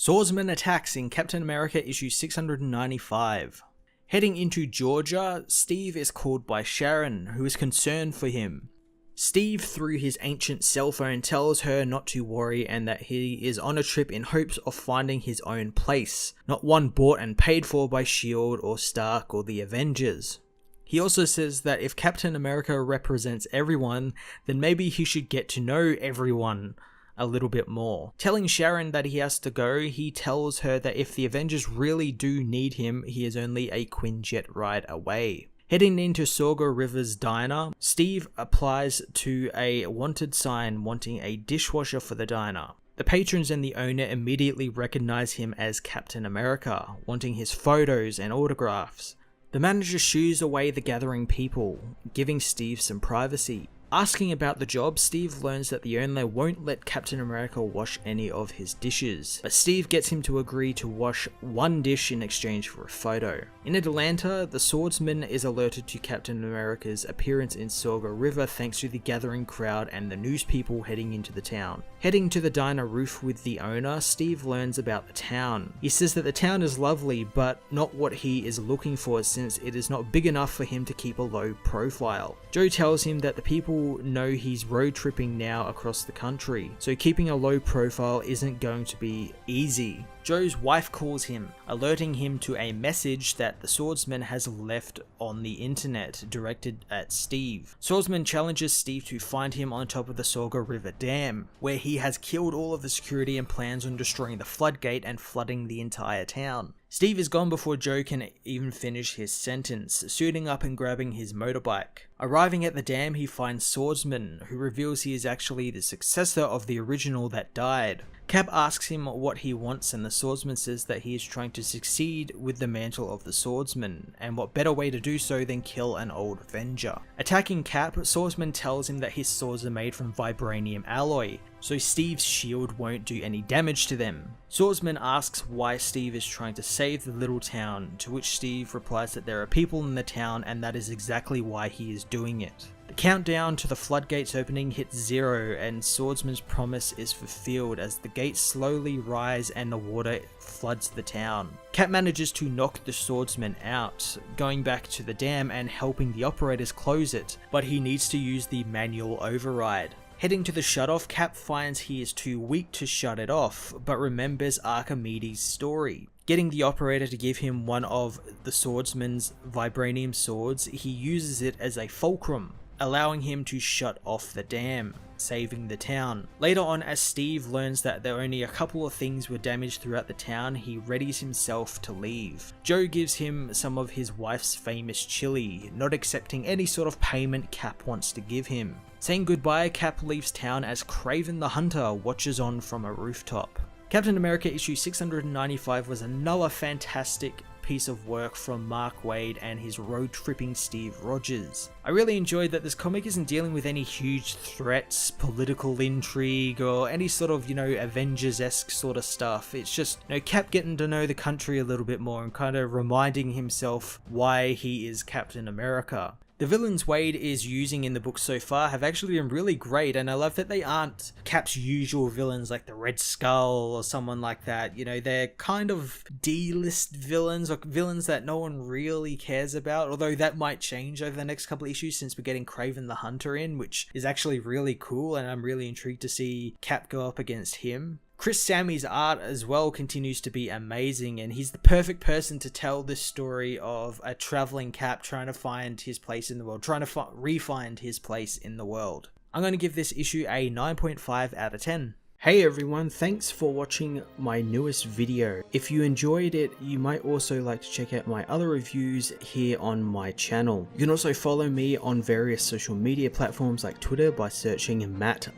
Swordsman attacks in Captain America issue 695. Heading into Georgia, Steve is called by Sharon, who is concerned for him. Steve, through his ancient cell phone, tells her not to worry and that he is on a trip in hopes of finding his own place, not one bought and paid for by S.H.I.E.L.D. or Stark or the Avengers. He also says that if Captain America represents everyone, then maybe he should get to know everyone a little bit more. Telling Sharon that he has to go, he tells her that if the Avengers really do need him, he is only a Quinjet ride away. Heading into Saga River's diner, Steve applies to a wanted sign wanting a dishwasher for the diner. The patrons and the owner immediately recognize him as Captain America, wanting his photos and autographs. The manager shoos away the gathering people, giving Steve some privacy. Asking about the job, Steve learns that the owner won't let Captain America wash any of his dishes, but Steve gets him to agree to wash one dish in exchange for a photo. In Atlanta, the swordsman is alerted to Captain America's appearance in Saga River thanks to the gathering crowd and the news people heading into the town. Heading to the diner roof with the owner, Steve learns about the town. He says that the town is lovely, but not what he is looking for since it is not big enough for him to keep a low profile. Joe tells him that the people know he's road tripping now across the country, so keeping a low profile isn't going to be easy. Joe's wife calls him, alerting him to a message that the swordsman has left on the internet directed at Steve. Swordsman challenges Steve to find him on top of the Saga River Dam, where he has killed all of the security and plans on destroying the floodgate and flooding the entire town. Steve is gone before Joe can even finish his sentence, suiting up and grabbing his motorbike. Arriving at the dam, he finds Swordsman, who reveals he is actually the successor of the original that died. Cap asks him what he wants and the swordsman says that he is trying to succeed with the mantle of the swordsman, and what better way to do so than kill an old Avenger. Attacking Cap, Swordsman tells him that his swords are made from vibranium alloy, so Steve's shield won't do any damage to them. Swordsman asks why Steve is trying to save the little town, to which Steve replies that there are people in the town and that is exactly why he is doing it. The countdown to the floodgates opening hits 0 and Swordsman's promise is fulfilled as the gates slowly rise and the water floods the town. Cap manages to knock the swordsman out, going back to the dam and helping the operators close it, but he needs to use the manual override. Heading to the shutoff, Cap finds he is too weak to shut it off, but remembers Archimedes' story. Getting the operator to give him one of the swordsman's vibranium swords, he uses it as a fulcrum, allowing him to shut off the dam, saving the town. Later on, as Steve learns that there are only a couple of things were damaged throughout the town, he readies himself to leave. Joe gives him some of his wife's famous chili, not accepting any sort of payment Cap wants to give him. Saying goodbye, Cap leaves town as Kraven the Hunter watches on from a rooftop. Captain America issue 695 was another fantastic piece of work from Mark Waid and his road-tripping Steve Rogers. I really enjoyed that this comic isn't dealing with any huge threats, political intrigue, or any sort of, Avengers-esque sort of stuff. It's just, Cap getting to know the country a little bit more and kind of reminding himself why he is Captain America. The villains Waid is using in the book so far have actually been really great, and I love that they aren't Cap's usual villains like the Red Skull or someone like that. They're kind of D-list villains, or villains that no one really cares about, although that might change over the next couple of issues since we're getting Kraven the Hunter in, which is actually really cool, and I'm really intrigued to see Cap go up against him. Chris Sammy's art as well continues to be amazing, and he's the perfect person to tell this story of a traveling Cap trying to find his place in the world, trying to re-find his place in the world. I'm going to give this issue a 9.5 out of 10. Hey everyone, thanks for watching my newest video. If you enjoyed it, you might also like to check out my other reviews here on my channel. You can also follow me on various social media platforms like Twitter by searching Matt_FOS,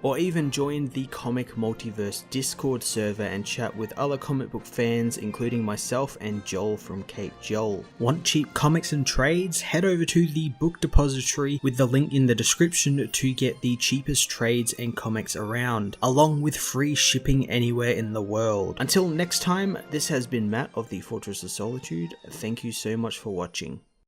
or even join the Comic Multiverse Discord server and chat with other comic book fans, including myself and Joel from Cape Joel. Want cheap comics and trades? Head over to the book depository with the link in the description to get the cheapest trades and comics around, along with free shipping anywhere in the world. Until next time, this has been Matt of the Fortress of Solitude. Thank you so much for watching.